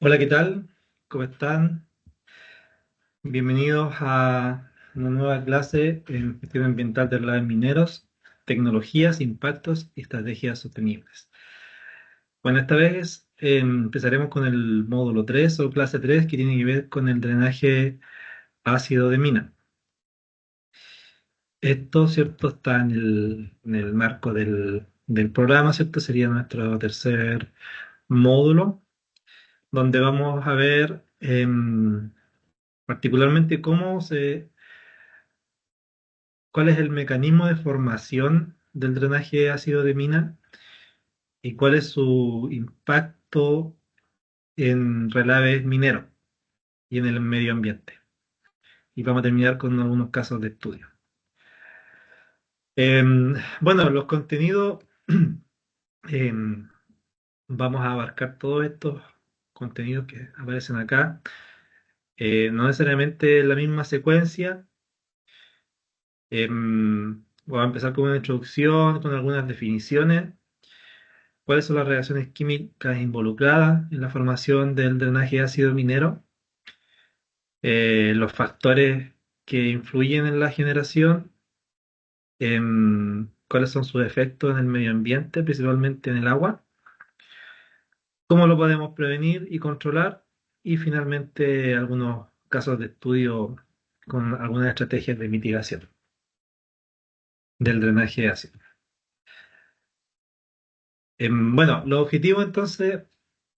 Hola, ¿qué tal? ¿Cómo están? Bienvenidos a una nueva clase en gestión ambiental de relaves mineros, tecnologías, impactos y estrategias sostenibles. Bueno, esta vez empezaremos con el módulo 3 o clase 3 que tiene que ver con el drenaje ácido de mina. Esto, ¿cierto? Está en el marco del programa, ¿cierto? Sería nuestro tercer módulo, donde vamos a ver particularmente cuál es el mecanismo de formación del drenaje ácido de mina y cuál es su impacto en relaves mineros y en el medio ambiente. Y vamos a terminar con algunos casos de estudio. Bueno, los contenidos, em, vamos a abarcar todos estos contenidos que aparecen acá. No necesariamente la misma secuencia. Voy a empezar con una introducción, con algunas definiciones. ¿Cuáles son las reacciones químicas involucradas en la formación del drenaje ácido minero? Los factores que influyen en la generación, cuáles son sus efectos en el medio ambiente, principalmente en el agua, cómo lo podemos prevenir y controlar, y finalmente algunos casos de estudio con algunas estrategias de mitigación del drenaje ácido. Bueno, los objetivos entonces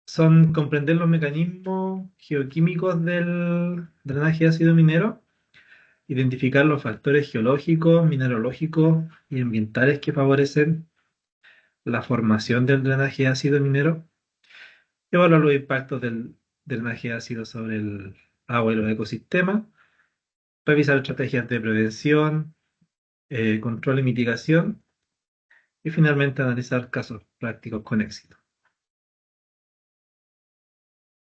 son comprender los mecanismos geoquímicos del drenaje ácido minero, identificar los factores geológicos, mineralógicos y ambientales que favorecen la formación del drenaje ácido minero, evaluar los impactos del drenaje ácido sobre el agua y los ecosistemas, revisar estrategias de prevención, control y mitigación, y finalmente analizar casos prácticos con éxito.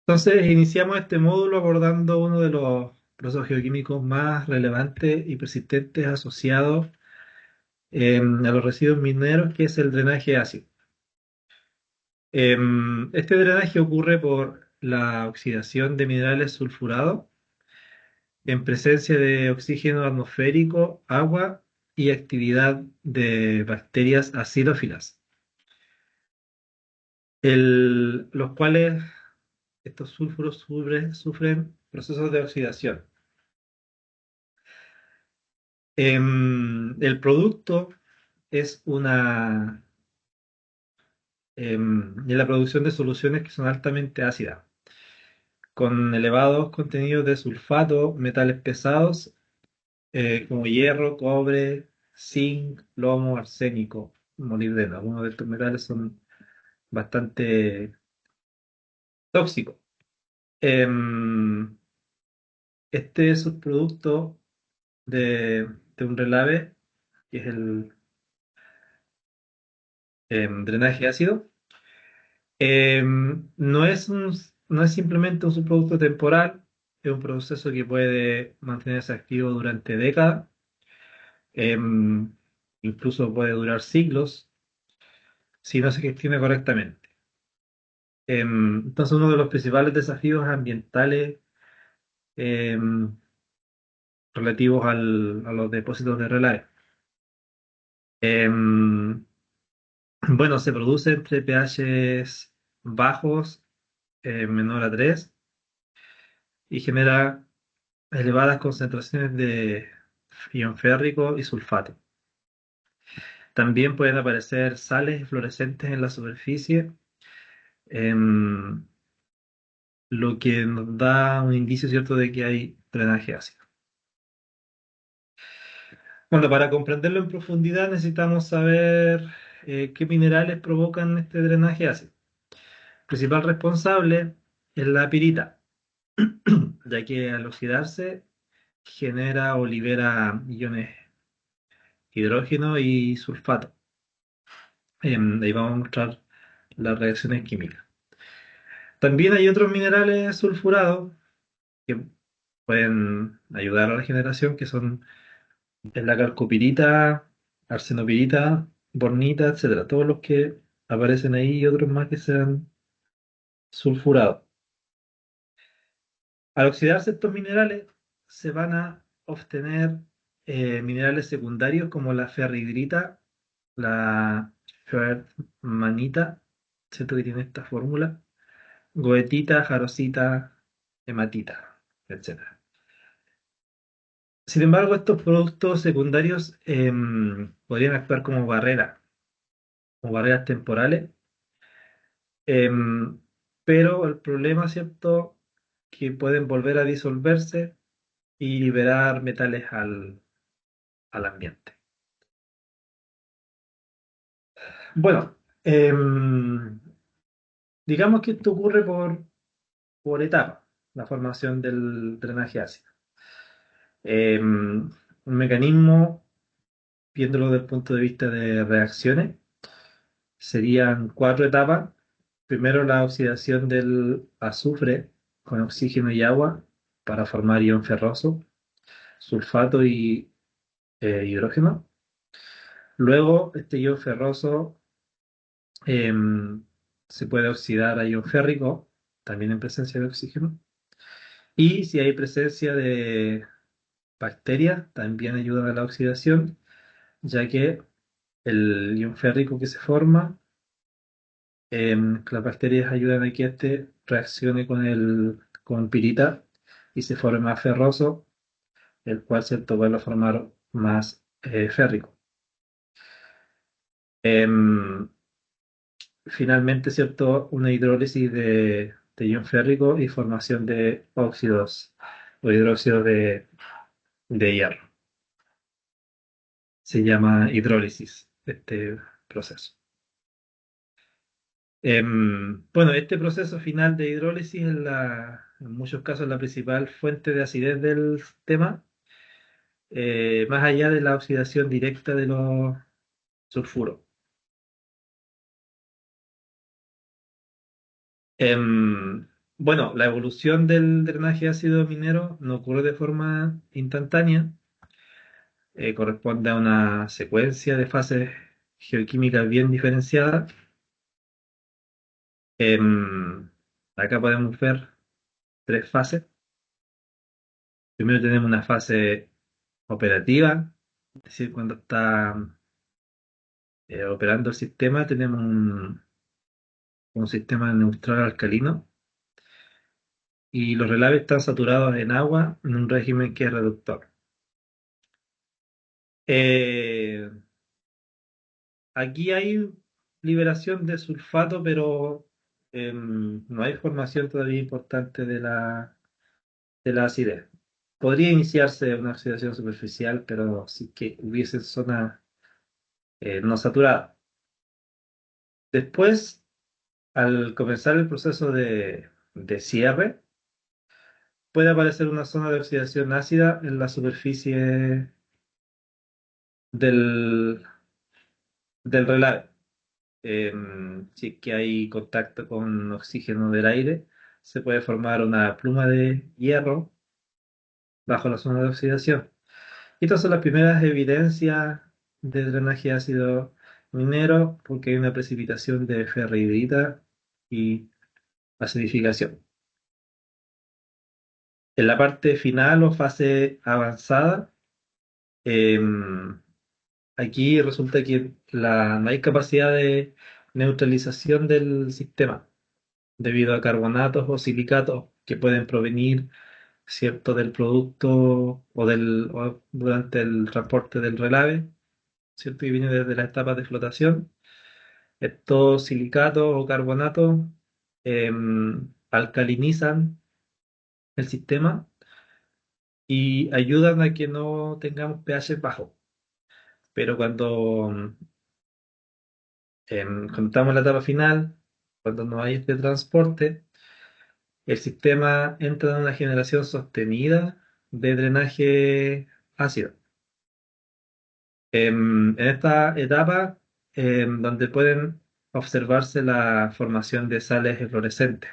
Entonces, iniciamos este módulo abordando uno de los procesos geoquímicos más relevantes y persistentes asociados a los residuos mineros, que es el drenaje ácido. Este drenaje ocurre por la oxidación de minerales sulfurados en presencia de oxígeno atmosférico, agua y actividad de bacterias acidófilas, los cuales estos sulfuros sufren procesos de oxidación. El producto es la producción de soluciones que son altamente ácidas, con elevados contenidos de sulfato, metales pesados como hierro, cobre, zinc, plomo, arsénico, molibdeno. Algunos de estos metales son bastante tóxicos. Em, este es un producto de un relave, que es el drenaje ácido. No es simplemente un subproducto temporal, es un proceso que puede mantenerse activo durante décadas, em, incluso puede durar siglos si no se gestiona correctamente. Entonces, uno de los principales desafíos ambientales em, relativos a los depósitos de relave. Em, bueno, se produce entre pHs bajos, menor a 3, y genera elevadas concentraciones de ion férrico y sulfato. También pueden aparecer sales fluorescentes en la superficie, em, lo que nos da un indicio cierto de que hay drenaje ácido. Bueno, para comprenderlo en profundidad necesitamos saber qué minerales provocan este drenaje ácido. El principal responsable es la pirita, ya que al oxidarse genera o libera iones hidrógeno y sulfato. Ahí vamos a mostrar las reacciones químicas. También hay otros minerales sulfurados que pueden ayudar a la generación, que son la calcopirita, arsenopirita, bornita, etcétera. Todos los que aparecen ahí y otros más que sean sulfurados. Al oxidarse estos minerales, se van a obtener minerales secundarios como la ferrihidrita, la fermanita, ¿cierto? Que tiene esta fórmula, goetita, jarosita, hematita, etcétera. Sin embargo, estos productos secundarios podrían actuar como barreras temporales, em, pero el problema, ¿cierto?, que pueden volver a disolverse y liberar metales al ambiente. Bueno, digamos que esto ocurre por etapas, la formación del drenaje ácido. Un mecanismo, viéndolo desde el punto de vista de reacciones, serían cuatro etapas. Primero, la oxidación del azufre con oxígeno y agua para formar ion ferroso, sulfato y hidrógeno. Luego, este ion ferroso em, se puede oxidar a ion férrico, también en presencia de oxígeno. Y si hay presencia de bacterias, también ayuda a la oxidación, ya que el ion férrico que se forma, las bacterias ayudan a que este reaccione con pirita y se forme más ferroso, el cual se vuelve a formar más férrico. Em, Finalmente, ¿cierto? Una hidrólisis de ion férrico y formación de óxidos o hidróxidos de hierro. Se llama hidrólisis este proceso. Bueno, este proceso final de hidrólisis es en muchos casos la principal fuente de acidez del sistema, más allá de la oxidación directa de los sulfuros. Bueno, la evolución del drenaje ácido minero no ocurre de forma instantánea, corresponde a una secuencia de fases geoquímicas bien diferenciadas. Em, Acá podemos ver tres fases. Primero tenemos una fase operativa, es decir, cuando está operando el sistema, tenemos un sistema neutral alcalino y los relaves están saturados en agua en un régimen que es reductor. Eh, Aquí hay liberación de sulfato, pero no hay formación todavía importante de la acidez. Podría iniciarse una oxidación superficial, pero sí que hubiese zona no saturada. Después, al comenzar el proceso de cierre, puede aparecer una zona de oxidación ácida en la superficie del, del relave. Si es que hay contacto con oxígeno del aire, se puede formar una pluma de hierro bajo la zona de oxidación. Y estas son las primeras evidencias de drenaje ácido minero, porque hay una precipitación de ferrihidrita y acidificación. En la parte final o fase avanzada, em, aquí resulta que no hay capacidad de neutralización del sistema debido a carbonatos o silicatos que pueden provenir, ¿cierto?, del producto o durante el transporte del relave, ¿cierto?, que viene desde las etapas de flotación. Estos silicatos o carbonatos alcalinizan el sistema y ayudan a que no tengamos pH bajo. Pero cuando estamos en la etapa final, cuando no hay este transporte, el sistema entra en una generación sostenida de drenaje ácido. En esta etapa, donde pueden observarse la formación de sales eflorescentes,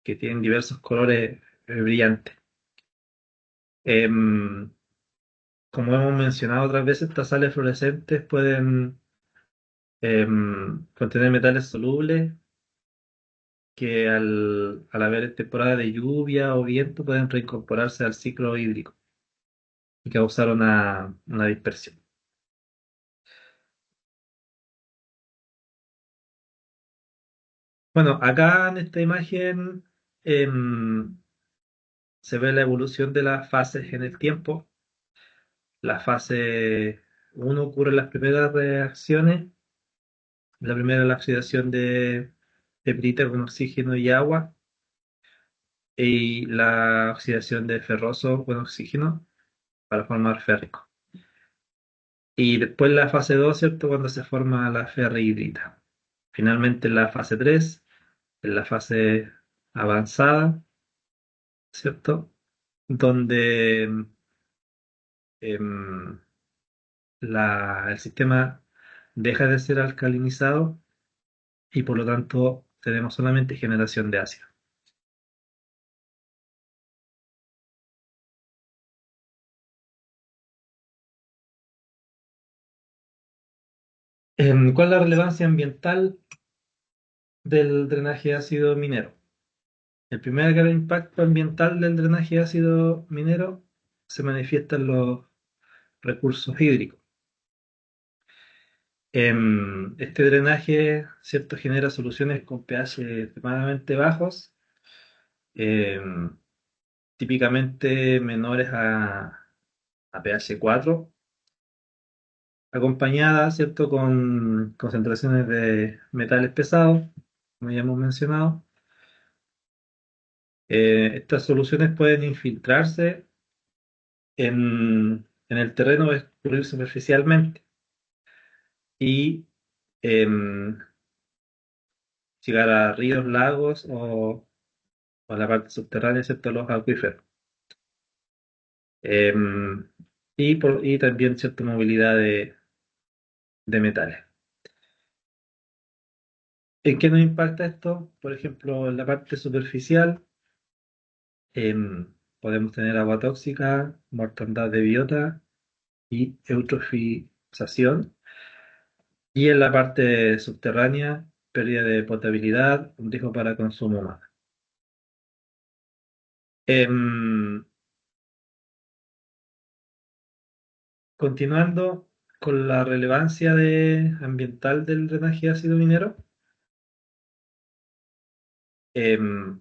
que tienen diversos colores brillantes. Em, Como hemos mencionado otras veces, estas sales fluorescentes pueden contener metales solubles que al haber temporada de lluvia o viento pueden reincorporarse al ciclo hídrico y causar una dispersión. Bueno, acá en esta imagen em, se ve la evolución de las fases en el tiempo. La fase uno ocurre en las primeras reacciones. La primera es la oxidación de pirita con oxígeno y agua y la oxidación de ferroso con oxígeno para formar férrico. Y después la fase 2, ¿cierto? Cuando se forma la ferrihidrita. Finalmente la fase 3, en la fase avanzada, ¿cierto? Donde em, el sistema deja de ser alcalinizado y por lo tanto tenemos solamente generación de ácido. ¿Cuál es la relevancia ambiental del drenaje ácido minero? El primer gran impacto ambiental del drenaje ácido minero se manifiesta en los recursos hídricos. Este drenaje, ¿cierto?, genera soluciones con pH extremadamente bajos, em, típicamente menores a pH 4, acompañadas, ¿cierto?, con concentraciones de metales pesados, como ya hemos mencionado. Estas soluciones pueden infiltrarse en el terreno o escurrir superficialmente y em, llegar a ríos, lagos o a la parte subterránea, excepto los acuíferos. Em, y también cierta movilidad de metales. ¿En qué nos impacta esto? Por ejemplo, en la parte superficial podemos tener agua tóxica, mortandad de biota y eutrofización. Y en la parte subterránea, pérdida de potabilidad, un riesgo para consumo humano. Em, Continuando con la relevancia ambiental del drenaje ácido minero, em,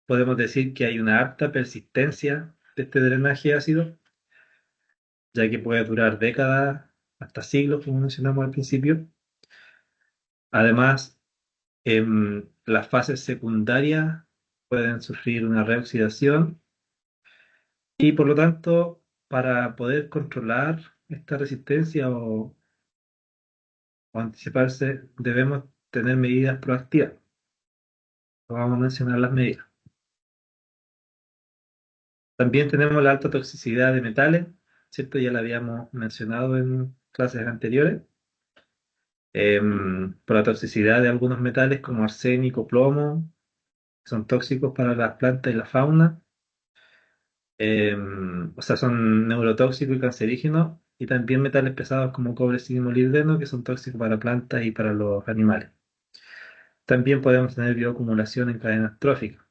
podemos decir que hay una alta persistencia de este drenaje ácido, ya que puede durar décadas hasta siglos, como mencionamos al principio. Además, las fases secundarias pueden sufrir una reoxidación y por lo tanto, para poder controlar esta resistencia o anticiparse, debemos tener medidas proactivas. Vamos a mencionar las medidas. También tenemos la alta toxicidad de metales, ¿cierto? Ya la habíamos mencionado en clases anteriores. Por la toxicidad de algunos metales como arsénico, plomo, que son tóxicos para las plantas y la fauna. O sea, son neurotóxicos y cancerígenos. Y también metales pesados como cobre, zinc y molibdeno, que son tóxicos para plantas y para los animales. También podemos tener bioacumulación en cadenas tróficas.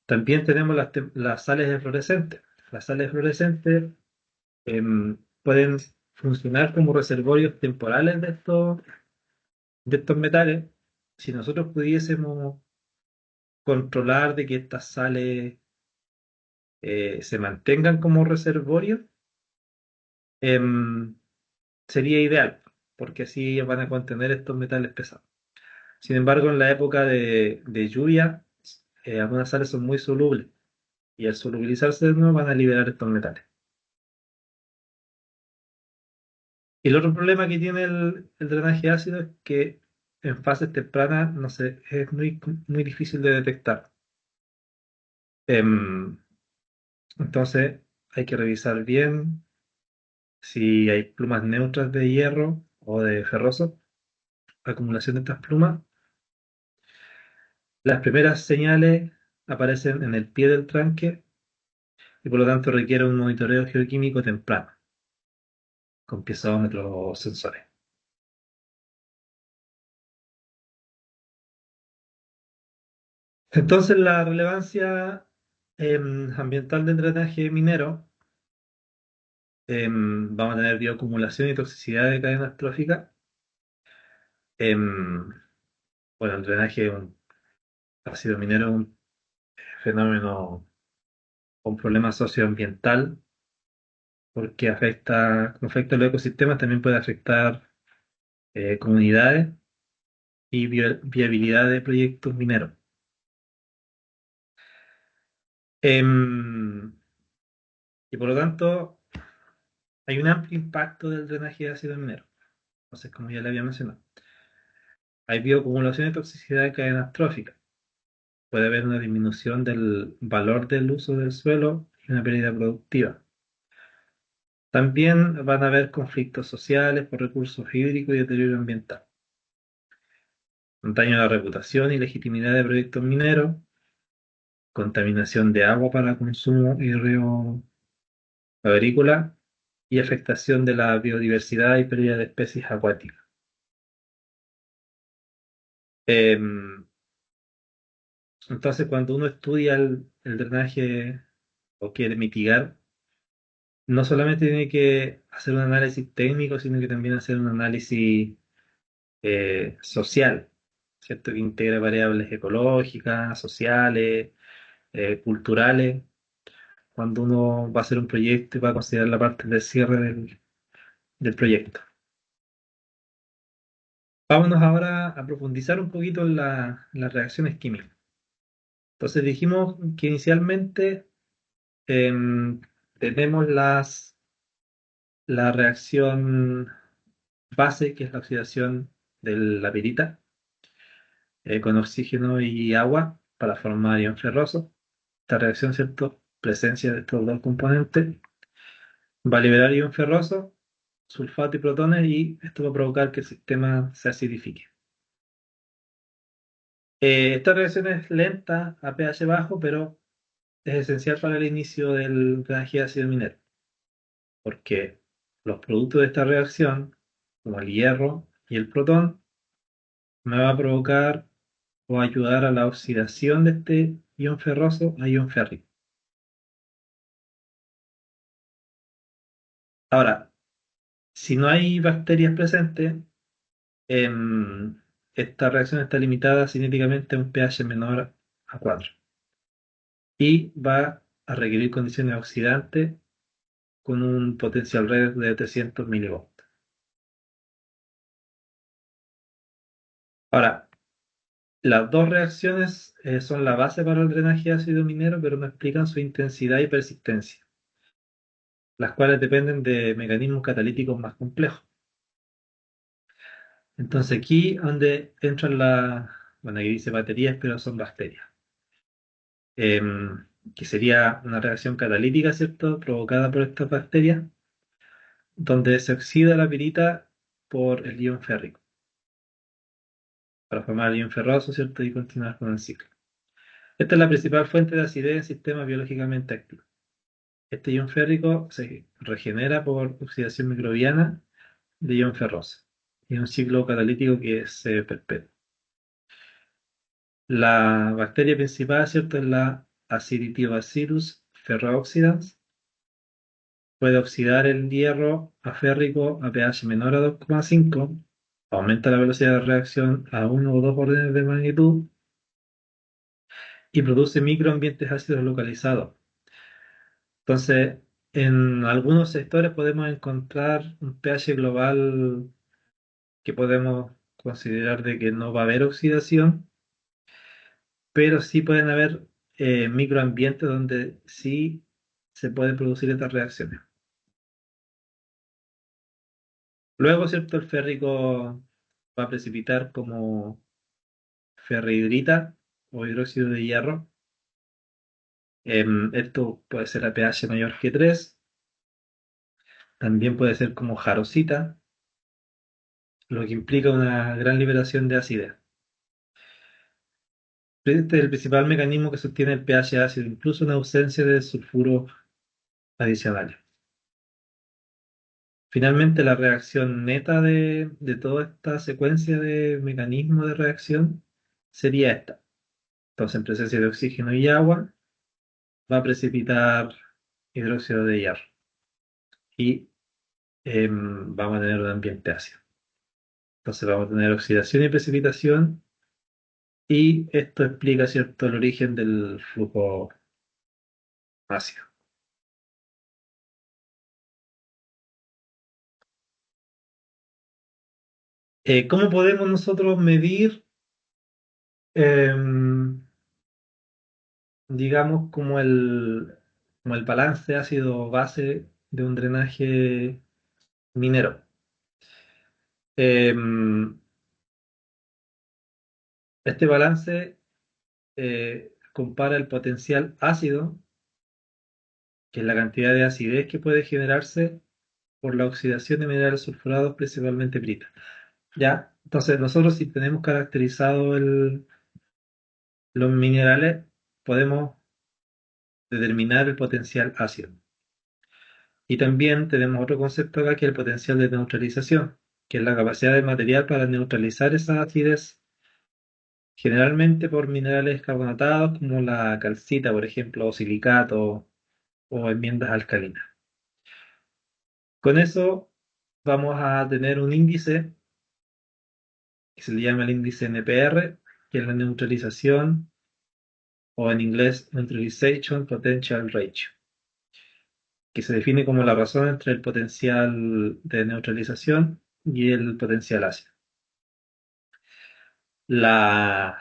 También tenemos las sales fluorescentes. Las sales fluorescentes pueden funcionar como reservorios temporales de estos metales. Si nosotros pudiésemos controlar de que estas sales se mantengan como reservorios, em, sería ideal, porque así ellos van a contener estos metales pesados. Sin embargo, en la época de lluvia, algunas sales son muy solubles y al solubilizarse de nuevo van a liberar estos metales. Y el otro problema que tiene el drenaje ácido es que en fases tempranas no sé, es muy difícil de detectar. Em, entonces hay que revisar bien si hay plumas neutras de hierro o de ferroso, acumulación de estas plumas. Las primeras señales aparecen en el pie del tranque y por lo tanto requiere un monitoreo geoquímico temprano con piezómetros o sensores. Entonces, la relevancia ambiental del drenaje minero, vamos a tener bioacumulación y toxicidad de cadenas tróficas. Em, bueno, el drenaje es un ácido minero, es un fenómeno, un problema socioambiental, porque como afecta a los ecosistemas, también puede afectar comunidades y viabilidad de proyectos mineros. Em, y por lo tanto, hay un amplio impacto del drenaje de ácido minero. Entonces, como ya le había mencionado, hay bioacumulación y toxicidad de cadenas tróficas. Puede haber una disminución del valor del uso del suelo y una pérdida productiva. También van a haber conflictos sociales por recursos hídricos y deterioro ambiental. Un daño a la reputación y legitimidad de proyectos mineros, contaminación de agua para consumo y riego agrícola y afectación de la biodiversidad y pérdida de especies acuáticas. Em, entonces, cuando uno estudia el drenaje o quiere mitigar, no solamente tiene que hacer un análisis técnico, sino que también hacer un análisis social, ¿cierto? Que integra variables ecológicas, sociales, culturales, cuando uno va a hacer un proyecto y va a considerar la parte del cierre del proyecto. Vámonos ahora a profundizar un poquito en las reacciones químicas. Entonces dijimos que inicialmente em, tenemos la reacción base, que es la oxidación de la pirita, con oxígeno y agua para formar ion ferroso. Esta reacción, ¿cierto? Presencia de estos dos componentes va a liberar ion ferroso, sulfato y protones, y esto va a provocar que el sistema se acidifique. Esta reacción es lenta a pH bajo, pero es esencial para el inicio del drenaje de ácido minero, porque los productos de esta reacción, como el hierro y el protón, me va a provocar o ayudar a la oxidación de este ion ferroso a ion férrico. Ahora, si no hay bacterias presentes, em, esta reacción está limitada cinéticamente a un pH menor a 4 y va a requerir condiciones oxidantes con un potencial red de 300 milivolts. Ahora, las dos reacciones son la base para el drenaje de ácido minero, pero no explican su intensidad y persistencia, las cuales dependen de mecanismos catalíticos más complejos. Entonces aquí donde entran bueno, aquí dice baterías, pero son bacterias. Que sería una reacción catalítica, ¿cierto? Provocada por estas bacterias, donde se oxida la pirita por el ion férrico, para formar el ion ferroso, ¿cierto? Y continuar con el ciclo. Esta es la principal fuente de acidez en sistemas biológicamente activos. Este ion férrico se regenera por oxidación microbiana de ion ferroso. Y un ciclo catalítico que se perpetúa. La bacteria principal, ¿cierto? Es la Aciditibacillus ferrooxidans. Puede oxidar el hierro a férrico a pH menor a 2,5, aumenta la velocidad de reacción a uno o dos órdenes de magnitud y produce microambientes ácidos localizados. Entonces, en algunos sectores podemos encontrar un pH global que podemos considerar de que no va a haber oxidación, pero sí pueden haber microambientes donde sí se pueden producir estas reacciones. Luego, ¿cierto? El férrico va a precipitar como ferrihidrita o hidróxido de hierro. Esto puede ser a pH mayor que 3. También puede ser como jarosita, lo que implica una gran liberación de acidez. Este es el principal mecanismo que sostiene el pH ácido, incluso en ausencia de sulfuros adicionales. Finalmente, la reacción neta de toda esta secuencia de mecanismos de reacción sería esta. Entonces, en presencia de oxígeno y agua, va a precipitar hidróxido de hierro y vamos a tener un ambiente ácido. Entonces, vamos a tener oxidación y precipitación, y esto explica, ¿cierto?, el origen del flujo ácido. ¿Cómo podemos nosotros medir, em, digamos, como el balance ácido-base de un drenaje minero? Em, este balance compara el potencial ácido, que es la cantidad de acidez que puede generarse por la oxidación de minerales sulfurados, principalmente pirita. ¿Ya? Entonces, nosotros, si tenemos caracterizado los minerales, podemos determinar el potencial ácido. Y también tenemos otro concepto acá, que es el potencial de neutralización, que es la capacidad del material para neutralizar esa acidez, generalmente por minerales carbonatados como la calcita, por ejemplo, o silicato, o enmiendas alcalinas. Con eso vamos a tener un índice que se le llama el índice NPR, que es la neutralización, o en inglés Neutralization Potential Ratio, que se define como la razón entre el potencial de neutralización y el potencial ácido. Las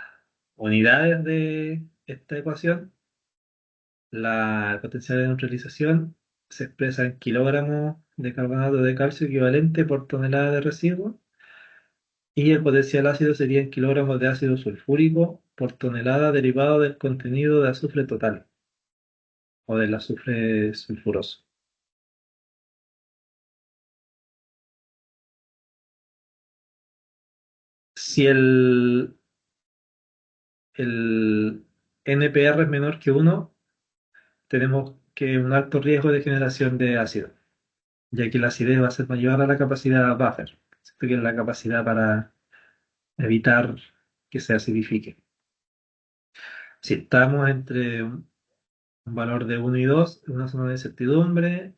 unidades de esta ecuación, el potencial de neutralización, se expresa en kilogramos de carbonato de calcio equivalente por tonelada de residuo, y el potencial ácido sería en kilogramos de ácido sulfúrico por tonelada derivado del contenido de azufre total, o del azufre sulfuroso. Si el NPR es menor que 1, tenemos que un alto riesgo de generación de ácido, ya que la acidez va a ser mayor a la capacidad buffer, que es la capacidad para evitar que se acidifique. Si estamos entre un valor de 1 y 2, en una zona de incertidumbre,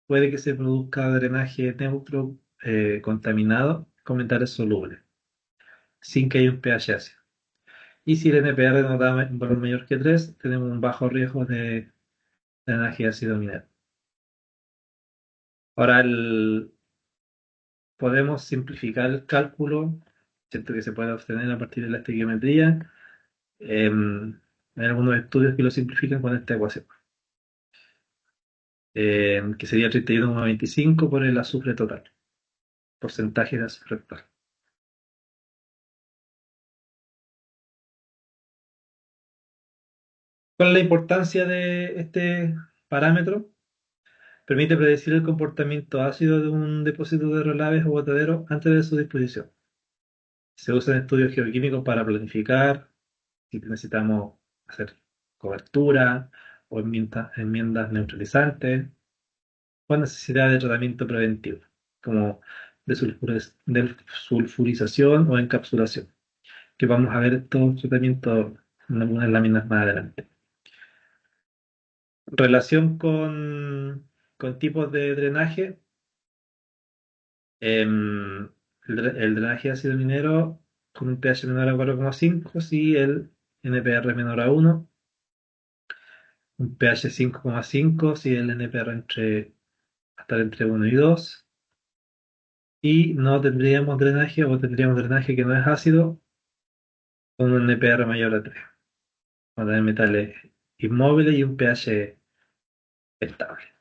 puede que se produzca drenaje neutro contaminado con metales solubles, sin que haya un pH ácido. Y si el NPR nos da un valor mayor que 3, tenemos un bajo riesgo de drenaje ácido minero. Ahora, podemos simplificar el cálculo, ¿cierto?, que se puede obtener a partir de la estequiometría. Hay algunos estudios que lo simplifican con esta ecuación, que sería 31,25 por el azufre total, porcentaje de azufre total. ¿Cuál es la importancia de este parámetro? Permite predecir el comportamiento ácido de un depósito de relaves o botadero antes de su disposición. Se usa en estudios geoquímicos para planificar si necesitamos hacer cobertura o enmiendas neutralizantes, o necesidad de tratamiento preventivo, como sulfurización o encapsulación, que vamos a ver estos tratamientos en algunas láminas más adelante. Relación con tipos de drenaje. El drenaje de ácido minero con un pH menor a 4,5, si el NPR es menor a 1, un pH 5,5 si el NPR estar entre 1 y 2, y no tendríamos drenaje, o tendríamos drenaje que no es ácido con un NPR mayor a 3. Vamos a tener metales inmóviles y un pH estable.